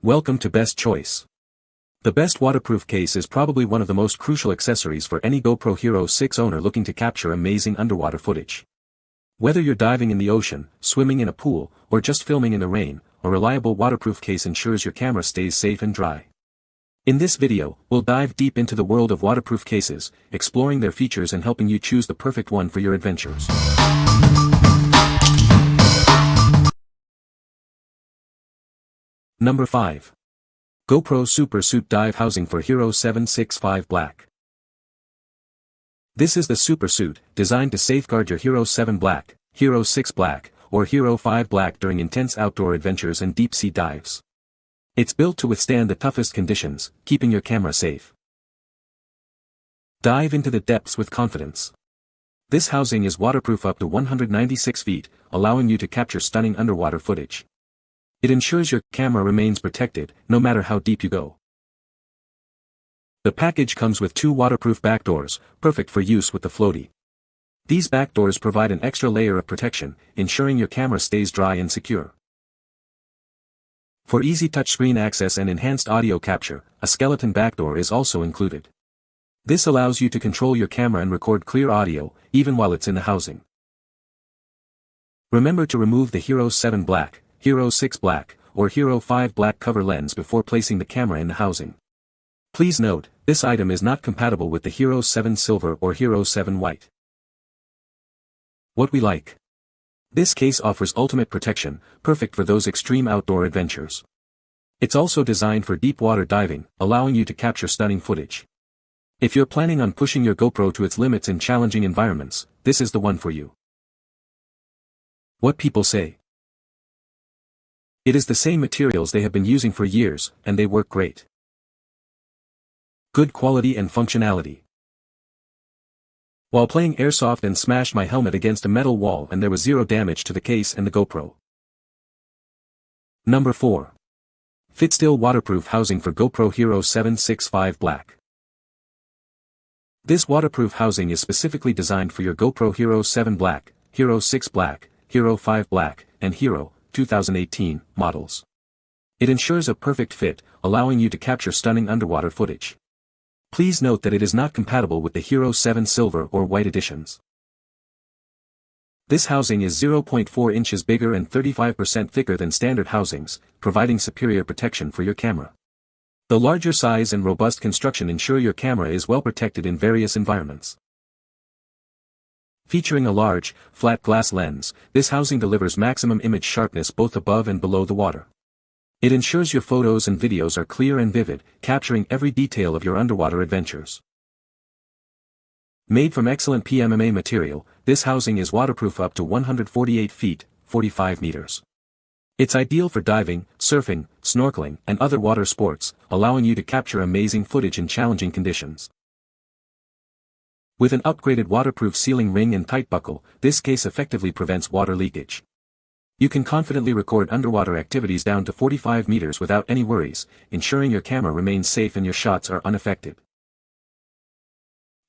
Welcome to Best Choice. The best waterproof case is probably one of the most crucial accessories for any GoPro Hero 6 owner looking to capture amazing underwater footage. Whether you're diving in the ocean, swimming in a pool, or just filming in the rain, a reliable waterproof case ensures your camera stays safe and dry. In this video, we'll dive deep into the world of waterproof cases, exploring their features and helping you choose the perfect one for your adventures. Number 5. GoPro Super Suit Dive Housing for Hero 765 Black. This is the Super Suit, designed to safeguard your Hero 7 Black, Hero 6 Black, or Hero 5 Black during intense outdoor adventures and deep-sea dives. It's built to withstand the toughest conditions, keeping your camera safe. Dive into the depths with confidence. This housing is waterproof up to 196 feet, allowing you to capture stunning underwater footage. It ensures your camera remains protected, no matter how deep you go. The package comes with 2 waterproof back doors, perfect for use with the floaty. These back doors provide an extra layer of protection, ensuring your camera stays dry and secure. For easy touchscreen access and enhanced audio capture, a skeleton back door is also included. This allows you to control your camera and record clear audio, even while it's in the housing. Remember to remove the Hero 7 Black, Hero 6 Black, or Hero 5 Black cover lens before placing the camera in the housing. Please note, this item is not compatible with the Hero 7 Silver or Hero 7 White. What we like. This case offers ultimate protection, perfect for those extreme outdoor adventures. It's also designed for deep water diving, allowing you to capture stunning footage. If you're planning on pushing your GoPro to its limits in challenging environments, this is the one for you. What people say. It is the same materials they have been using for years, and they work great. Good quality and functionality. While playing airsoft and smashed my helmet against a metal wall and there was zero damage to the case and the GoPro. Number 4. FitStill Waterproof Housing for GoPro Hero 765 Black. This waterproof housing is specifically designed for your GoPro Hero 7 Black, Hero 6 Black, Hero 5 Black, and Hero 2018 models. It ensures a perfect fit, allowing you to capture stunning underwater footage. Please note that it is not compatible with the Hero 7 Silver or White editions. This housing is 0.4 inches bigger and 35% thicker than standard housings, providing superior protection for your camera. The larger size and robust construction ensure your camera is well protected in various environments. Featuring a large, flat glass lens, this housing delivers maximum image sharpness both above and below the water. It ensures your photos and videos are clear and vivid, capturing every detail of your underwater adventures. Made from excellent PMMA material, this housing is waterproof up to 148 feet, 45 meters. It's ideal for diving, surfing, snorkeling, and other water sports, allowing you to capture amazing footage in challenging conditions. With an upgraded waterproof sealing ring and tight buckle, this case effectively prevents water leakage. You can confidently record underwater activities down to 45 meters without any worries, ensuring your camera remains safe and your shots are unaffected.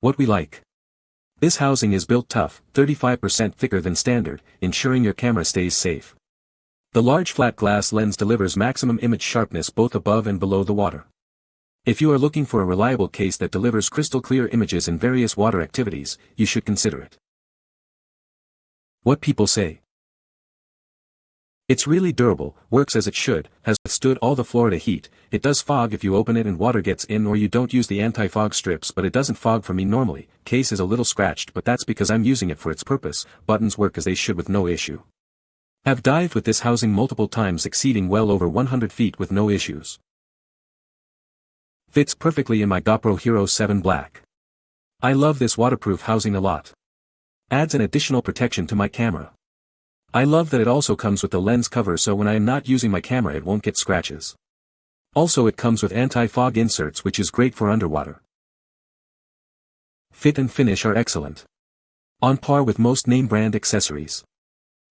What we like. This housing is built tough, 35% thicker than standard, ensuring your camera stays safe. The large flat glass lens delivers maximum image sharpness both above and below the water. If you are looking for a reliable case that delivers crystal clear images in various water activities, you should consider it. What people say. It's really durable, works as it should, has withstood all the Florida heat. It does fog if you open it and water gets in or you don't use the anti-fog strips, but it doesn't fog for me normally. Case is a little scratched, but that's because I'm using it for its purpose. Buttons work as they should with no issue. Have dived with this housing multiple times, exceeding well over 100 feet with no issues. Fits perfectly in my GoPro Hero 7 Black. I love this waterproof housing a lot. Adds an additional protection to my camera. I love that it also comes with the lens cover, so when I am not using my camera it won't get scratches. Also it comes with anti-fog inserts, which is great for underwater. Fit and finish are excellent. On par with most name brand accessories.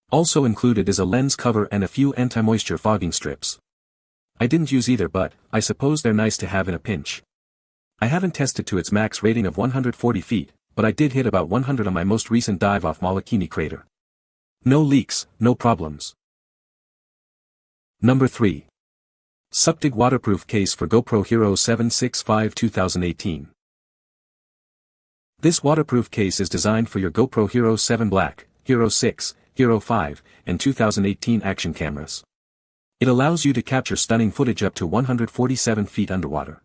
Also included is a lens cover and a few anti-moisture fogging strips. I didn't use either, but I suppose they're nice to have in a pinch. I haven't tested to its max rating of 140 feet, but I did hit about 100 on my most recent dive off Molokini Crater. No leaks, no problems. Number 3. Suptig waterproof case for GoPro Hero 765 2018. This waterproof case is designed for your GoPro Hero 7 Black, Hero 6, Hero 5, and 2018 action cameras. It allows you to capture stunning footage up to 147 feet underwater.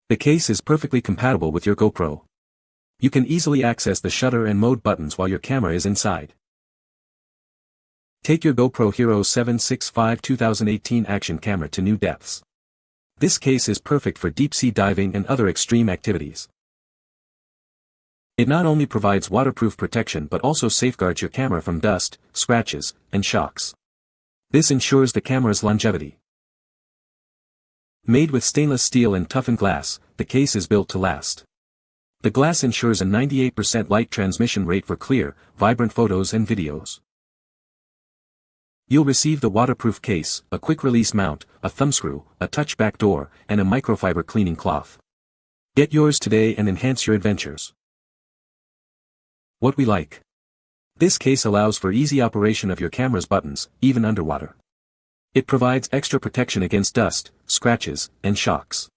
The case is perfectly compatible with your GoPro. You can easily access the shutter and mode buttons while your camera is inside. Take your GoPro Hero 765 2018 action camera to new depths. This case is perfect for deep-sea diving and other extreme activities. It not only provides waterproof protection but also safeguards your camera from dust, scratches, and shocks. This ensures the camera's longevity. Made with stainless steel and toughened glass, the case is built to last. The glass ensures a 98% light transmission rate for clear, vibrant photos and videos. You'll receive the waterproof case, a quick-release mount, a thumbscrew, a touchback door, and a microfiber cleaning cloth. Get yours today and enhance your adventures. What we like. This case allows for easy operation of your camera's buttons, even underwater. It provides extra protection against dust, scratches, and shocks.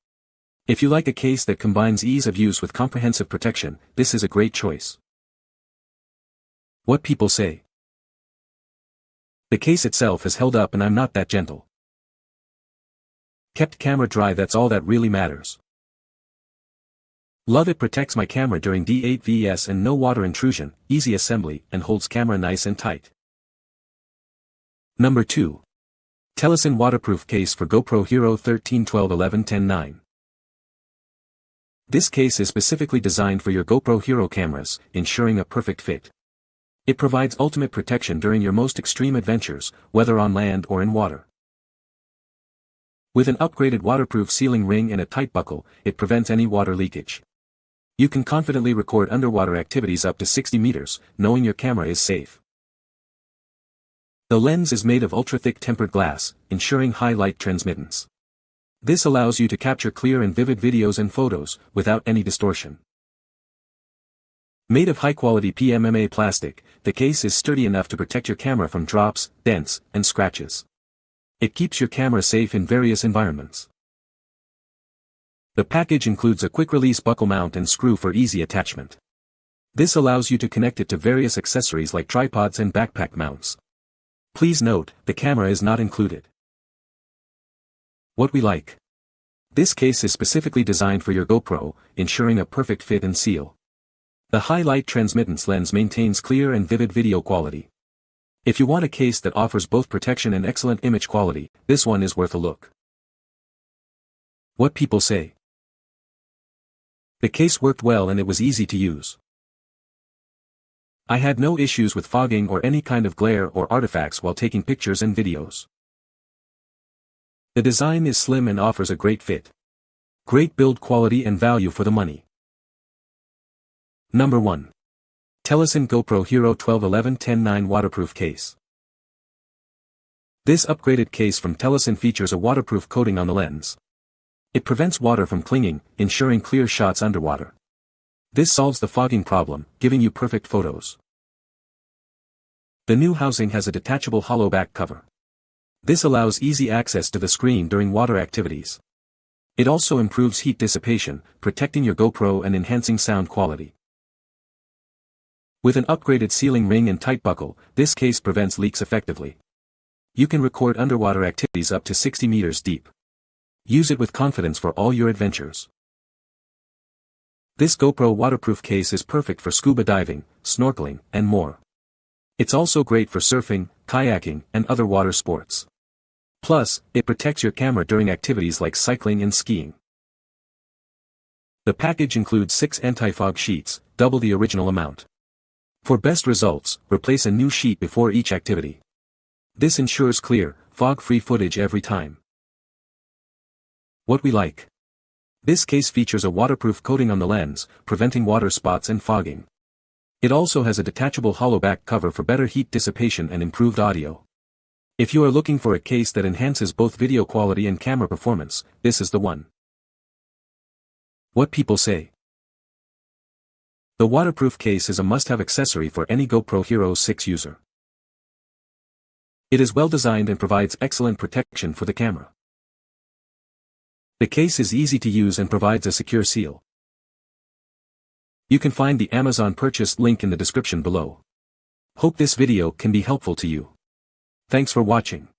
If you like a case that combines ease of use with comprehensive protection, this is a great choice. What people say. The case itself has held up and I'm not that gentle. Kept camera dry, that's all that really matters. Love it, protects my camera during D8VS and no water intrusion, easy assembly, and holds camera nice and tight. Number 2. TELESIN waterproof case for GoPro Hero 13 12 11 10 9. This case is specifically designed for your GoPro Hero cameras, ensuring a perfect fit. It provides ultimate protection during your most extreme adventures, whether on land or in water. With an upgraded waterproof sealing ring and a tight buckle, it prevents any water leakage. You can confidently record underwater activities up to 60 meters, knowing your camera is safe. The lens is made of ultra-thick tempered glass, ensuring high light transmittance. This allows you to capture clear and vivid videos and photos, without any distortion. Made of high-quality PMMA plastic, the case is sturdy enough to protect your camera from drops, dents, and scratches. It keeps your camera safe in various environments. The package includes a quick-release buckle mount and screw for easy attachment. This allows you to connect it to various accessories like tripods and backpack mounts. Please note, the camera is not included. What we like. This case is specifically designed for your GoPro, ensuring a perfect fit and seal. The high light transmittance lens maintains clear and vivid video quality. If you want a case that offers both protection and excellent image quality, this one is worth a look. What people say. The case worked well and it was easy to use. I had no issues with fogging or any kind of glare or artifacts while taking pictures and videos. The design is slim and offers a great fit. Great build quality and value for the money. Number 1. TELESIN GoPro Hero 12 11 10 9 waterproof case. This upgraded case from TELESIN features a waterproof coating on the lens. It prevents water from clinging, ensuring clear shots underwater. This solves the fogging problem, giving you perfect photos. The new housing has a detachable hollow back cover. This allows easy access to the screen during water activities. It also improves heat dissipation, protecting your GoPro and enhancing sound quality. With an upgraded sealing ring and tight buckle, this case prevents leaks effectively. You can record underwater activities up to 60 meters deep. Use it with confidence for all your adventures. This GoPro waterproof case is perfect for scuba diving, snorkeling, and more. It's also great for surfing, kayaking, and other water sports. Plus, it protects your camera during activities like cycling and skiing. The package includes 6 anti-fog sheets, double the original amount. For best results, replace a new sheet before each activity. This ensures clear, fog-free footage every time. What we like. This case features a waterproof coating on the lens, preventing water spots and fogging. It also has a detachable hollow back cover for better heat dissipation and improved audio. If you are looking for a case that enhances both video quality and camera performance, this is the one. What people say. The waterproof case is a must-have accessory for any GoPro Hero 6 user. It is well designed and provides excellent protection for the camera. The case is easy to use and provides a secure seal. You can find the Amazon purchase link in the description below. Hope this video can be helpful to you. Thanks for watching.